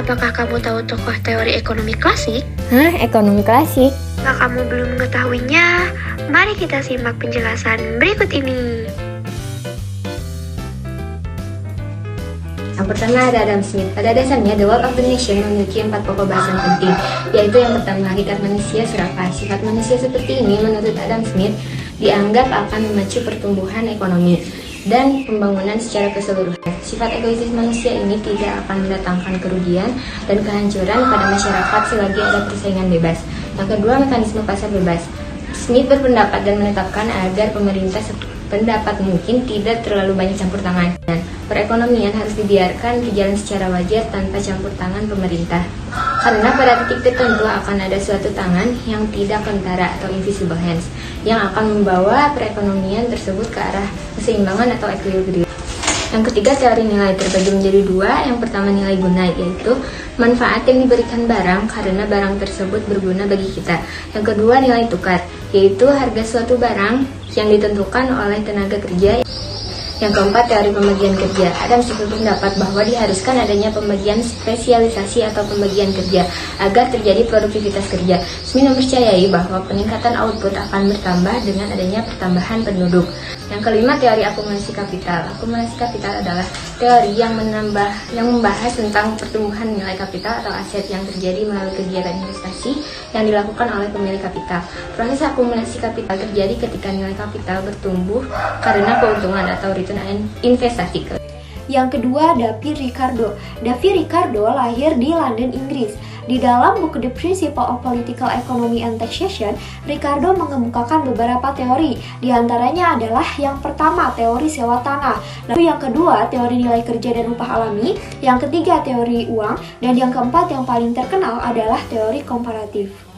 Apakah kamu tahu tokoh teori ekonomi klasik? Hah, ekonomi klasik? Jika kamu belum mengetahuinya, mari kita simak penjelasan berikut ini. Yang pertama ada Adam Smith. Pada dasarnya, The Wealth of the Nation memiliki 4 pokok bahasan penting, yaitu yang pertama, hakikat manusia serakah. Sifat manusia seperti ini, menurut Adam Smith, dianggap akan memacu pertumbuhan ekonomi dan pembangunan secara keseluruhan. Sifat egoistis manusia ini tidak akan mendatangkan kerugian dan kehancuran pada masyarakat selagi ada persaingan bebas. Yang kedua, mekanisme pasar bebas. Smith berpendapat dan menetapkan agar pemerintah pendapat mungkin tidak terlalu banyak campur tangan. Dan perekonomian harus dibiarkan berjalan secara wajar tanpa campur tangan pemerintah. Karena pada titik tertentu akan ada suatu tangan yang tidak kentara atau invisible hands yang akan membawa perekonomian tersebut ke arah keseimbangan atau equilibrium. Yang ketiga, teori nilai terbagi menjadi 2. Yang pertama, nilai guna, yaitu manfaat yang diberikan barang karena barang tersebut berguna bagi kita. Yang kedua, nilai tukar, yaitu harga suatu barang yang ditentukan oleh tenaga kerja. Yang keempat, teori pembagian kerja. Adam Smith berpendapat bahwa diharuskan adanya pembagian spesialisasi atau pembagian kerja agar terjadi produktivitas kerja. Smith mempercayai bahwa peningkatan output akan bertambah dengan adanya pertambahan penduduk. Yang kelima, teori akumulasi kapital. Akumulasi kapital adalah teori yang membahas tentang pertumbuhan nilai kapital atau aset yang terjadi melalui kegiatan investasi yang dilakukan oleh pemilik kapital. Proses akumulasi kapital terjadi ketika nilai kapital bertumbuh karena keuntungan atau return investasi. Yang kedua, David Ricardo. David Ricardo lahir di London, Inggris. Di dalam buku The Principle of Political Economy and Taxation, Ricardo mengemukakan beberapa teori. Di antaranya adalah yang pertama, teori sewa tanah. Lalu yang kedua, teori nilai kerja dan upah alami. Yang ketiga, teori uang. Dan yang keempat yang paling terkenal adalah teori komparatif.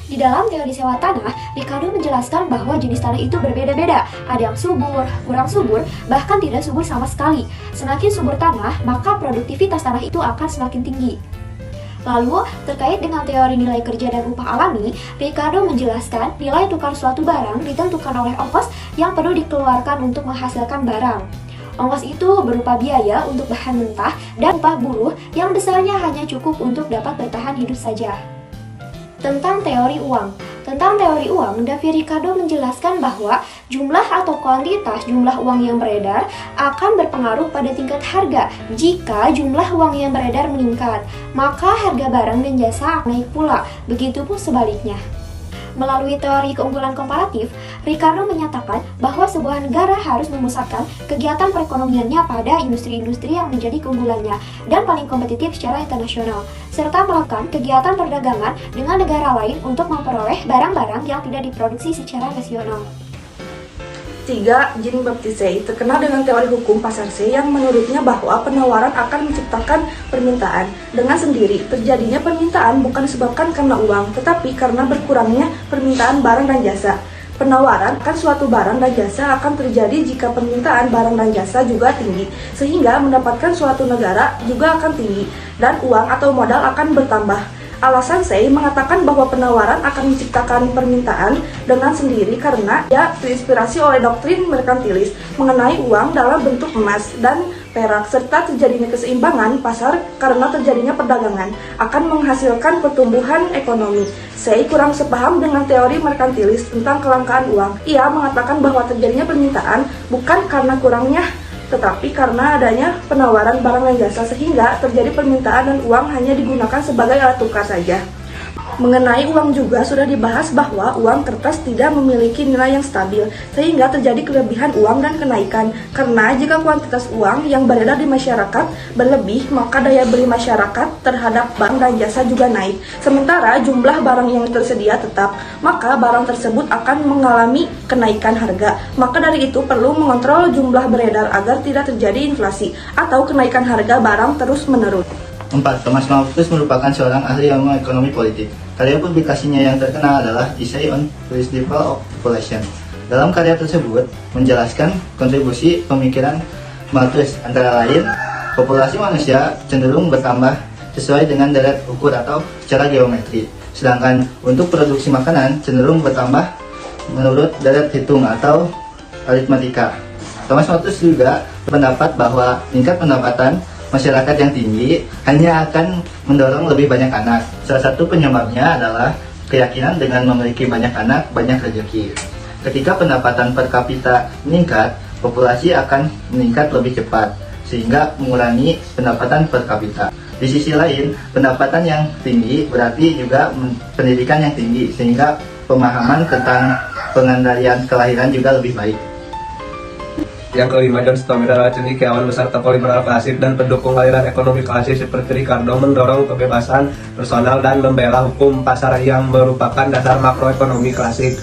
Di dalam teori sewa tanah, Ricardo menjelaskan bahwa jenis tanah itu berbeda-beda. Ada yang subur, kurang subur, bahkan tidak subur sama sekali. Semakin subur tanah, maka produktivitas tanah itu akan semakin tinggi. Lalu, terkait dengan teori nilai kerja dan upah alami, Ricardo menjelaskan nilai tukar suatu barang ditentukan oleh ongkos yang perlu dikeluarkan untuk menghasilkan barang. Ongkos itu berupa biaya untuk bahan mentah dan upah buruh yang besarnya hanya cukup untuk dapat bertahan hidup saja. Tentang teori uang. Tentang teori uang, David Ricardo menjelaskan bahwa jumlah atau kuantitas jumlah uang yang beredar akan berpengaruh pada tingkat harga. Jika jumlah uang yang beredar meningkat, maka harga barang dan jasa akan naik pula. Begitupun sebaliknya. Melalui teori keunggulan komparatif, Ricardo menyatakan bahwa sebuah negara harus memusatkan kegiatan perekonomiannya pada industri-industri yang menjadi keunggulannya dan paling kompetitif secara internasional, serta melakukan kegiatan perdagangan dengan negara lain untuk memperoleh barang-barang yang tidak diproduksi secara nasional. 3. Jean-Baptiste Say terkenal dengan teori hukum pasar C yang menurutnya bahwa penawaran akan menciptakan permintaan. Dengan sendiri, terjadinya permintaan bukan disebabkan karena uang, tetapi karena berkurangnya permintaan barang dan jasa. Penawaran akan suatu barang dan jasa akan terjadi jika permintaan barang dan jasa juga tinggi, sehingga mendapatkan suatu negara juga akan tinggi, dan uang atau modal akan bertambah. Alasan Say mengatakan bahwa penawaran akan menciptakan permintaan dengan sendiri karena ia terinspirasi oleh doktrin merkantilis mengenai uang dalam bentuk emas dan perak serta terjadinya keseimbangan pasar karena terjadinya perdagangan akan menghasilkan pertumbuhan ekonomi. Say kurang sepaham dengan teori merkantilis tentang kelangkaan uang. Ia mengatakan bahwa terjadinya permintaan bukan karena kurangnya tetapi karena adanya penawaran barang dan jasa sehingga terjadi permintaan dan uang hanya digunakan sebagai alat tukar saja. Mengenai uang juga sudah dibahas bahwa uang kertas tidak memiliki nilai yang stabil sehingga terjadi kelebihan uang dan kenaikan. Karena jika kuantitas uang yang beredar di masyarakat berlebih, maka daya beli masyarakat terhadap barang dan jasa juga naik. Sementara jumlah barang yang tersedia tetap, maka barang tersebut akan mengalami kenaikan harga. Maka dari itu perlu mengontrol jumlah beredar agar tidak terjadi inflasi atau kenaikan harga barang terus-menerus. 4. Thomas Malthus merupakan seorang ahli ilmu ekonomi politik. Karya publikasinya yang terkenal adalah Essay on Principle of Population. Dalam karya tersebut menjelaskan kontribusi pemikiran Malthus, antara lain populasi manusia cenderung bertambah sesuai dengan deret ukur atau secara geometri, sedangkan untuk produksi makanan cenderung bertambah menurut deret hitung atau aritmatika. Thomas Malthus juga berpendapat bahwa tingkat pendapatan masyarakat yang tinggi hanya akan mendorong lebih banyak anak. Salah satu penyebabnya adalah keyakinan dengan memiliki banyak anak, banyak rezeki. Ketika pendapatan per kapita meningkat, populasi akan meningkat lebih cepat, sehingga mengurangi pendapatan per kapita. Di sisi lain, pendapatan yang tinggi berarti juga pendidikan yang tinggi, sehingga pemahaman tentang pengendalian kelahiran juga lebih baik. Yang kelima, John Stuart adalah cendekiawan besar tokoh liberal klasik dan pendukung aliran ekonomi klasik seperti Ricardo, mendorong kebebasan personal dan membela hukum pasar yang merupakan dasar makroekonomi klasik.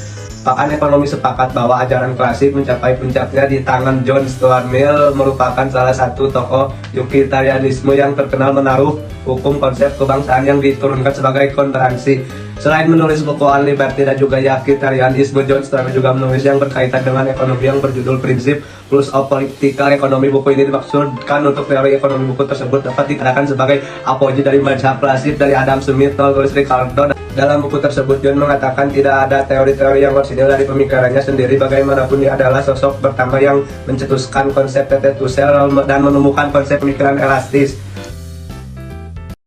Pakar ekonomi sepakat bahwa ajaran klasik mencapai puncaknya di tangan John Stuart Mill, merupakan salah satu tokoh utilitarianisme yang terkenal menaruh hukum konsep kebangsaan yang diturunkan sebagai toleransi. Selain menulis buku On Liberty dan juga utilitarianisme, John Stuart juga menulis yang berkaitan dengan ekonomi yang berjudul Prinsip Plus of Political Economy. Buku ini dimaksudkan untuk teori ekonomi. Buku tersebut dapat dikatakan sebagai apologi dari mazhab klasik dari Adam Smith, tulis Ricardo. Dalam buku tersebut, John mengatakan tidak ada teori-teori yang orisinil dari pemikirannya sendiri. Bagaimanapun dia adalah sosok pertama yang mencetuskan konsep Tusel dan menemukan konsep pemikiran elastis.